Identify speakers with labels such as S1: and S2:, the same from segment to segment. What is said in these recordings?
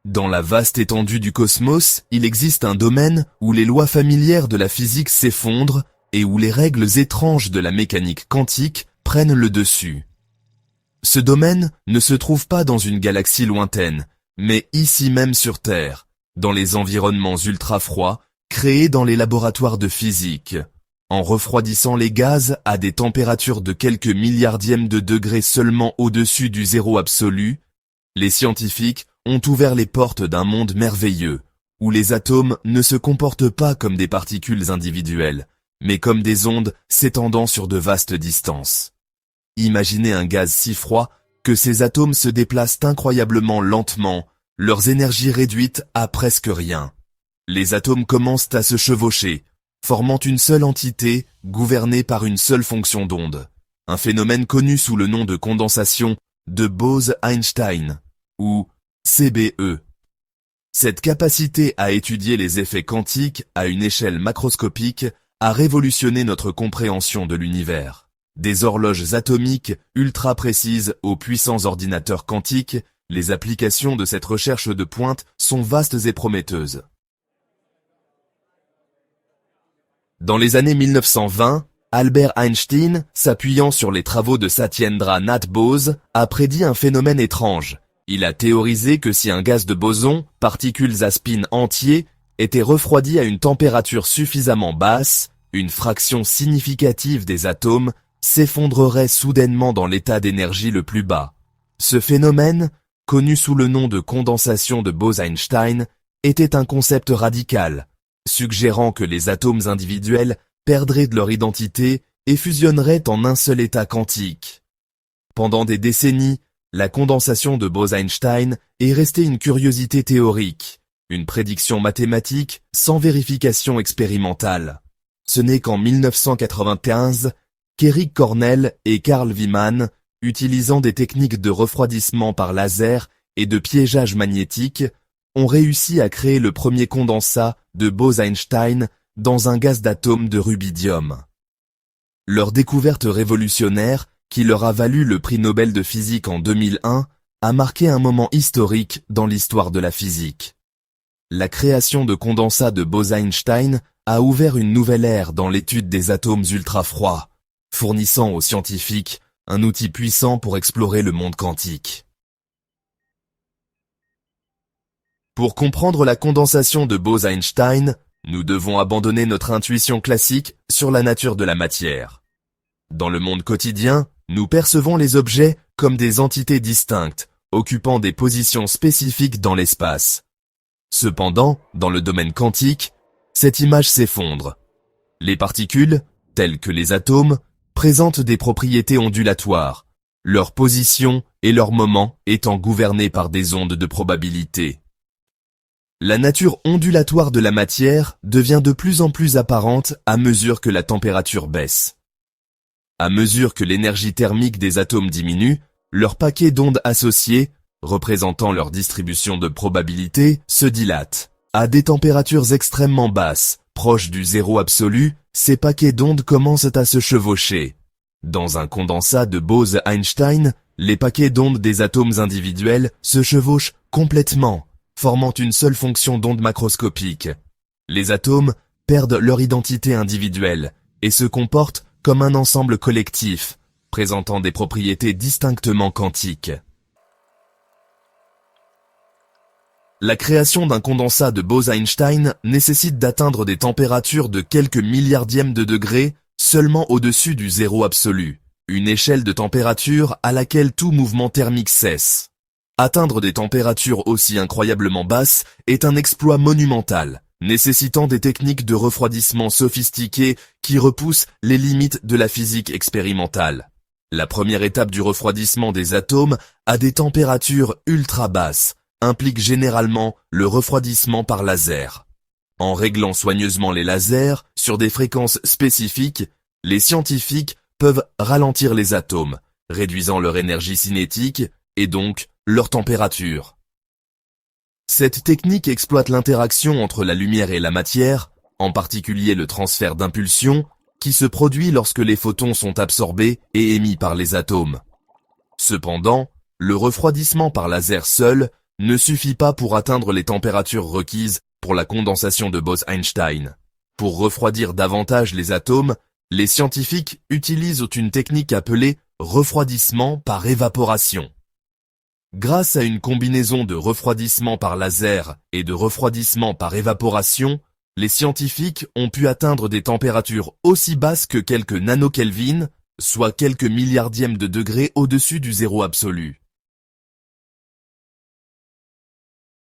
S1: Dans la vaste étendue du cosmos, il existe un domaine où les lois familières de la physique s'effondrent et où les règles étranges de la mécanique quantique prennent le dessus. Ce domaine ne se trouve pas dans une galaxie lointaine, mais ici même sur Terre, dans les environnements ultra-froids créés dans les laboratoires de physique. En refroidissant les gaz à des températures de quelques milliardièmes de degrés seulement au-dessus du zéro absolu, les scientifiques ont ouvert les portes d'un monde merveilleux, où les atomes ne se comportent pas comme des particules individuelles, mais comme des ondes s'étendant sur de vastes distances. Imaginez un gaz si froid que ces atomes se déplacent incroyablement lentement, leurs énergies réduites à presque rien. Les atomes commencent à se chevaucher, formant une seule entité gouvernée par une seule fonction d'onde, un phénomène connu sous le nom de condensation de Bose-Einstein, ou CBE. Cette capacité à étudier les effets quantiques à une échelle macroscopique a révolutionné notre compréhension de l'univers. Des horloges atomiques ultra précises aux puissants ordinateurs quantiques, les applications de cette recherche de pointe sont vastes et prometteuses. Dans les années 1920, Albert Einstein, s'appuyant sur les travaux de Satyendra Nath Bose, a prédit un phénomène étrange. Il a théorisé que si un gaz de boson, particules à spin entier, était refroidi à une température suffisamment basse, une fraction significative des atomes s'effondrerait soudainement dans l'état d'énergie le plus bas. Ce phénomène, connu sous le nom de condensation de Bose-Einstein, était un concept radical, suggérant que les atomes individuels perdraient de leur identité et fusionneraient en un seul état quantique. Pendant des décennies, la condensation de Bose-Einstein est restée une curiosité théorique, une prédiction mathématique sans vérification expérimentale. Ce n'est qu'en 1995 qu'Eric Cornell et Carl Wieman, utilisant des techniques de refroidissement par laser et de piégeage magnétique, ont réussi à créer le premier condensat de Bose-Einstein dans un gaz d'atomes de rubidium. Leur découverte révolutionnaire, qui leur a valu le prix Nobel de physique en 2001, a marqué un moment historique dans l'histoire de la physique. La création de condensats de Bose-Einstein a ouvert une nouvelle ère dans l'étude des atomes ultra-froids, fournissant aux scientifiques un outil puissant pour explorer le monde quantique. Pour comprendre la condensation de Bose-Einstein, nous devons abandonner notre intuition classique sur la nature de la matière. Dans le monde quotidien, nous percevons les objets comme des entités distinctes, occupant des positions spécifiques dans l'espace. Cependant, dans le domaine quantique, cette image s'effondre. Les particules, telles que les atomes, présentent des propriétés ondulatoires, leur position et leur moment étant gouvernés par des ondes de probabilité. La nature ondulatoire de la matière devient de plus en plus apparente à mesure que la température baisse. À mesure que l'énergie thermique des atomes diminue, leur paquet d'ondes associées, représentant leur distribution de probabilité, se dilate. À des températures extrêmement basses, proches du zéro absolu, ces paquets d'ondes commencent à se chevaucher. Dans un condensat de Bose-Einstein, les paquets d'ondes des atomes individuels se chevauchent complètement, formant une seule fonction d'onde macroscopique. Les atomes perdent leur identité individuelle et se comportent comme un ensemble collectif, présentant des propriétés distinctement quantiques. La création d'un condensat de Bose-Einstein nécessite d'atteindre des températures de quelques milliardièmes de degrés seulement au-dessus du zéro absolu, une échelle de température à laquelle tout mouvement thermique cesse. Atteindre des températures aussi incroyablement basses est un exploit monumental, nécessitant des techniques de refroidissement sophistiquées qui repoussent les limites de la physique expérimentale. La première étape du refroidissement des atomes à des températures ultra basses implique généralement le refroidissement par laser. En réglant soigneusement les lasers sur des fréquences spécifiques, les scientifiques peuvent ralentir les atomes, réduisant leur énergie cinétique et donc leur température. Cette technique exploite l'interaction entre la lumière et la matière, en particulier le transfert d'impulsion, qui se produit lorsque les photons sont absorbés et émis par les atomes. Cependant, le refroidissement par laser seul ne suffit pas pour atteindre les températures requises pour la condensation de Bose-Einstein. Pour refroidir davantage les atomes, les scientifiques utilisent une technique appelée refroidissement par évaporation. Grâce à une combinaison de refroidissement par laser et de refroidissement par évaporation, les scientifiques ont pu atteindre des températures aussi basses que quelques nanokelvin, soit quelques milliardièmes de degrés au-dessus du zéro absolu.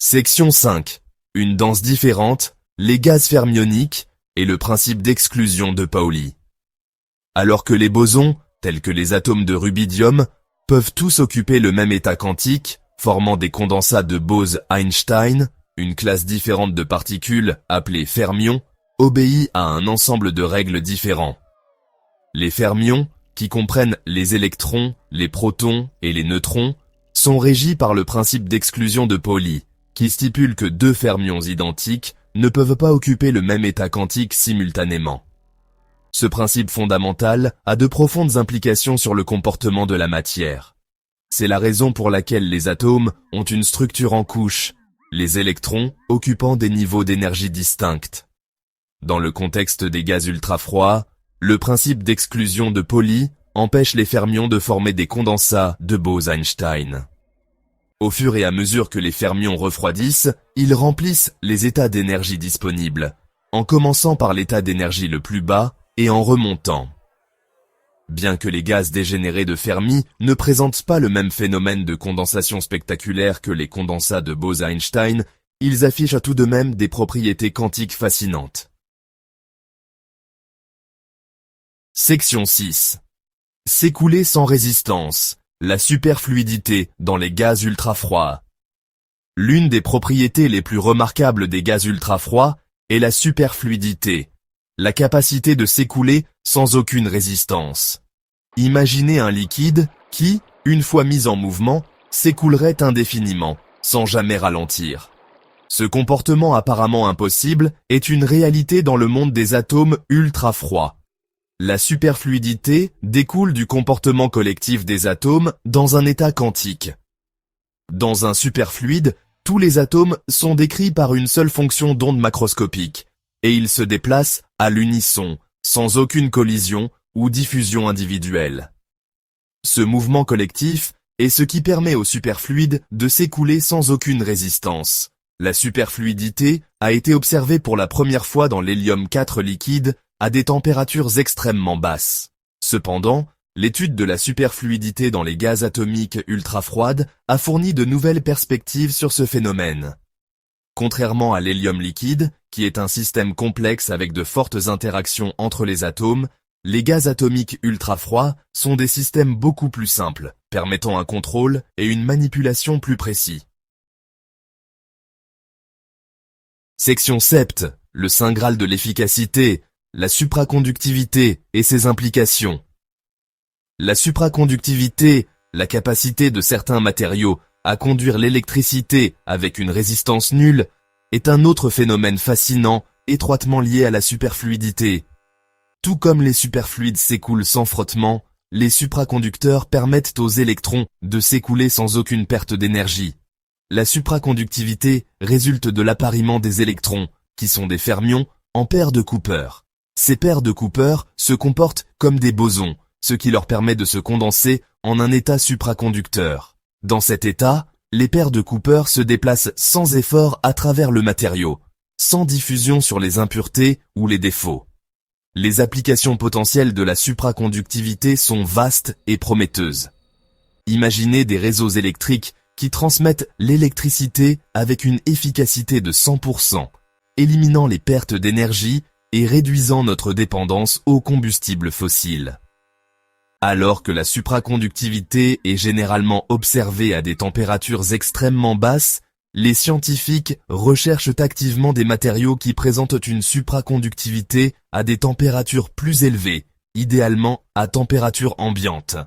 S1: Section 5. Une danse différente, les gaz fermioniques et le principe d'exclusion de Pauli. Alors que les bosons, tels que les atomes de rubidium, peuvent tous occuper le même état quantique, formant des condensats de Bose-Einstein, une classe différente de particules, appelée fermions, obéit à un ensemble de règles différents. Les fermions, qui comprennent les électrons, les protons et les neutrons, sont régis par le principe d'exclusion de Pauli, qui stipule que deux fermions identiques ne peuvent pas occuper le même état quantique simultanément. Ce principe fondamental a de profondes implications sur le comportement de la matière. C'est la raison pour laquelle les atomes ont une structure en couches, les électrons occupant des niveaux d'énergie distincts. Dans le contexte des gaz ultra-froids, le principe d'exclusion de Pauli empêche les fermions de former des condensats de Bose-Einstein. Au fur et à mesure que les fermions refroidissent, ils remplissent les états d'énergie disponibles, en commençant par l'état d'énergie le plus bas et en remontant. Bien que les gaz dégénérés de Fermi ne présentent pas le même phénomène de condensation spectaculaire que les condensats de Bose-Einstein, ils affichent tout de même des propriétés quantiques fascinantes. Section 6. S'écouler sans résistance, la superfluidité dans les gaz ultra-froids. L'une des propriétés les plus remarquables des gaz ultra-froids est la superfluidité, la capacité de s'écouler sans aucune résistance. Imaginez un liquide qui, une fois mis en mouvement, s'écoulerait indéfiniment, sans jamais ralentir. Ce comportement apparemment impossible est une réalité dans le monde des atomes ultra-froids. La superfluidité découle du comportement collectif des atomes dans un état quantique. Dans un superfluide, tous les atomes sont décrits par une seule fonction d'onde macroscopique, et ils se déplacent à l'unisson, sans aucune collision ou diffusion individuelle. Ce mouvement collectif est ce qui permet au superfluide de s'écouler sans aucune résistance. La superfluidité a été observée pour la première fois dans l'hélium 4 liquide à des températures extrêmement basses. Cependant, l'étude de la superfluidité dans les gaz atomiques ultra-froides a fourni de nouvelles perspectives sur ce phénomène. Contrairement à l'hélium liquide, qui est un système complexe avec de fortes interactions entre les atomes, les gaz atomiques ultra-froids sont des systèmes beaucoup plus simples, permettant un contrôle et une manipulation plus précis. Section 7. Le saint graal de l'efficacité, la supraconductivité et ses implications. La supraconductivité, la capacité de certains matériaux à conduire l'électricité avec une résistance nulle, est un autre phénomène fascinant, étroitement lié à la superfluidité. Tout comme les superfluides s'écoulent sans frottement, les supraconducteurs permettent aux électrons de s'écouler sans aucune perte d'énergie. La supraconductivité résulte de l'appariement des électrons, qui sont des fermions, en paires de Cooper. Ces paires de Cooper se comportent comme des bosons, ce qui leur permet de se condenser en un état supraconducteur. Dans cet état, les paires de Cooper se déplacent sans effort à travers le matériau, sans diffusion sur les impuretés ou les défauts. Les applications potentielles de la supraconductivité sont vastes et prometteuses. Imaginez des réseaux électriques qui transmettent l'électricité avec une efficacité de 100%, éliminant les pertes d'énergie et réduisant notre dépendance aux combustibles fossiles. Alors que la supraconductivité est généralement observée à des températures extrêmement basses, les scientifiques recherchent activement des matériaux qui présentent une supraconductivité à des températures plus élevées, idéalement à température ambiante.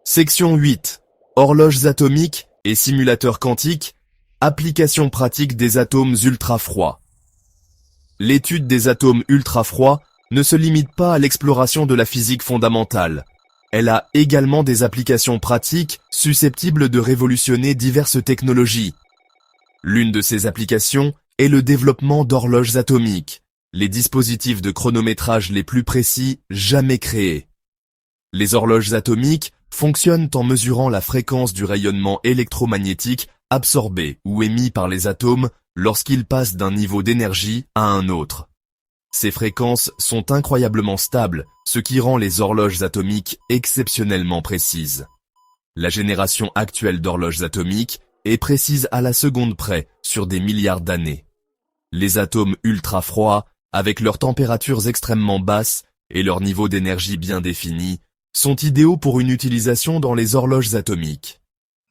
S1: Section 8. Horloges atomiques et simulateurs quantiques, applications pratiques des atomes ultra-froids. L'étude des atomes ultra-froids ne se limite pas à l'exploration de la physique fondamentale. elle a également des applications pratiques susceptibles de révolutionner diverses technologies. L'une de ces applications est le développement d'horloges atomiques, les dispositifs de chronométrage les plus précis jamais créés. Les horloges atomiques fonctionnent en mesurant la fréquence du rayonnement électromagnétique absorbé ou émis par les atomes lorsqu'ils passent d'un niveau d'énergie à un autre. Ces fréquences sont incroyablement stables, ce qui rend les horloges atomiques exceptionnellement précises. La génération actuelle d'horloges atomiques est précise à la seconde près sur des milliards d'années. Les atomes ultra-froids, avec leurs températures extrêmement basses et leur niveau d'énergie bien défini, sont idéaux pour une utilisation dans les horloges atomiques.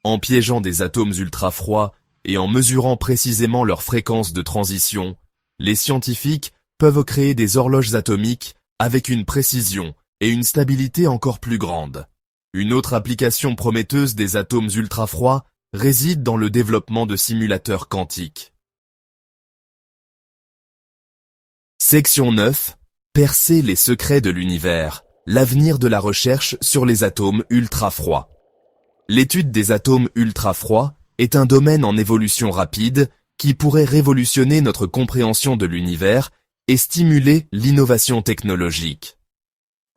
S1: En piégeant des atomes ultra-froids et en mesurant précisément leur fréquence de transition, les scientifiques peuvent créer des horloges atomiques avec une précision et une stabilité encore plus grandes. Une autre application prometteuse des atomes ultra-froids réside dans le développement de simulateurs quantiques. Section 9. Percer les secrets de l'univers, l'avenir de la recherche sur les atomes ultra-froids. L'étude des atomes ultra-froids est un domaine en évolution rapide qui pourrait révolutionner notre compréhension de l'univers et stimuler l'innovation technologique.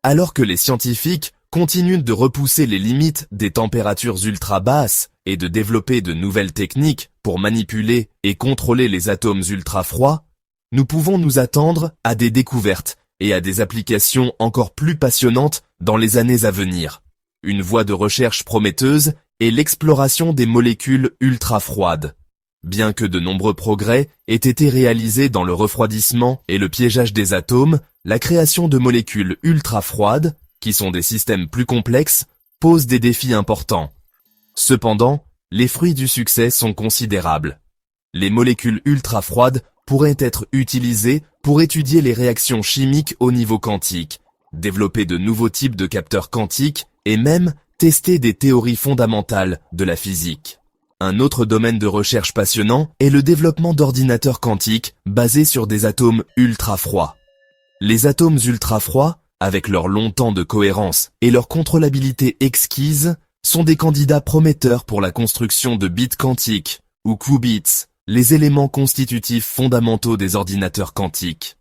S1: Alors que les scientifiques continuent de repousser les limites des températures ultra basses et de développer de nouvelles techniques pour manipuler et contrôler les atomes ultra froids, nous pouvons nous attendre à des découvertes et à des applications encore plus passionnantes dans les années à venir. Une voie de recherche prometteuse est l'exploration des molécules ultra froides. Bien que de nombreux progrès aient été réalisés dans le refroidissement et le piégeage des atomes, la création de molécules ultra froides, qui sont des systèmes plus complexes, pose des défis importants. Cependant, les fruits du succès sont considérables. Les molécules ultra froides pourraient être utilisées pour étudier les réactions chimiques au niveau quantique, développer de nouveaux types de capteurs quantiques et même tester des théories fondamentales de la physique. Un autre domaine de recherche passionnant est le développement d'ordinateurs quantiques basés sur des atomes ultra-froids. Les atomes ultra-froids, avec leur long temps de cohérence et leur contrôlabilité exquise, sont des candidats prometteurs pour la construction de bits quantiques, ou qubits, les éléments constitutifs fondamentaux des ordinateurs quantiques.